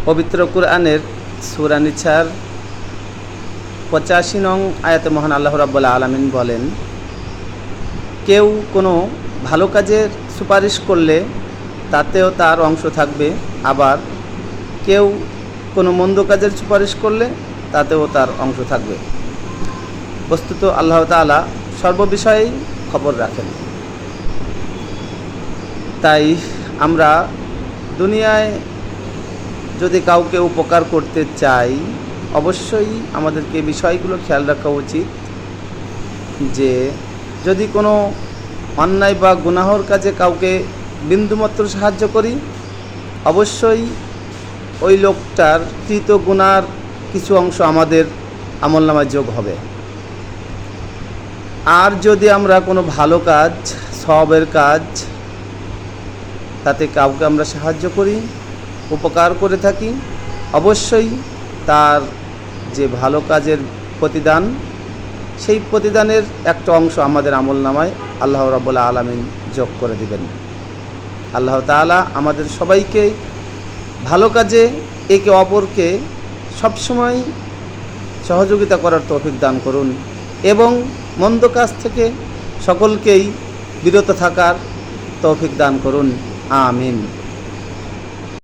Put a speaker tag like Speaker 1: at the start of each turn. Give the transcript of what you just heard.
Speaker 1: পবিত্র কুরআনের সূরা নিসার 85 নং আয়াতে মহান আল্লাহ রাব্বুল আলামিন বলেন, কেউ কোনো ভালো কাজের সুপারিশ করলে তাতেও তার অংশ থাকবে, আবার কেউ কোনো মন্দ কাজের সুপারিশ করলে তাতেও তার অংশ থাকবে। বস্তুত আল্লাহ তাআলা সর্ববিষয়েই খবর রাখেন। তাই আমরা দুনিয়ায় যদি কাউকে উপকার করতে চাই, অবশ্যই আমাদেরকে বিষয়গুলো খেয়াল রাখা উচিত যে যদি কোনো অন্যায় বা গুনাহর কাজে কাউকে বিন্দুমাত্র সাহায্য করি, অবশ্যই ওই লোকটার কৃত গুনার কিছু অংশ আমাদের আমলনামায় যোগ হবে। আর যদি আমরা কোনো ভালো কাজ, সওয়াবের কাজ, তাতে কাউকে আমরা সাহায্য করি, উপকার করে থাকি, অবশ্যই তার যে ভালো কাজের প্রতিদান, সেই প্রতিদানের একটা অংশ আমাদের আমলনামায় আল্লাহ রাব্বুল আলামিন যোগ করে দিবেন। আল্লাহ তাআলা আমাদের সবাইকে ভালো কাজে একে অপরকে সবসময় সহযোগিতা করার তৌফিক দান করুন এবং মন্দ কাজ থেকে সকলকেই বিরত থাকার তৌফিক দান করুন। আমিন।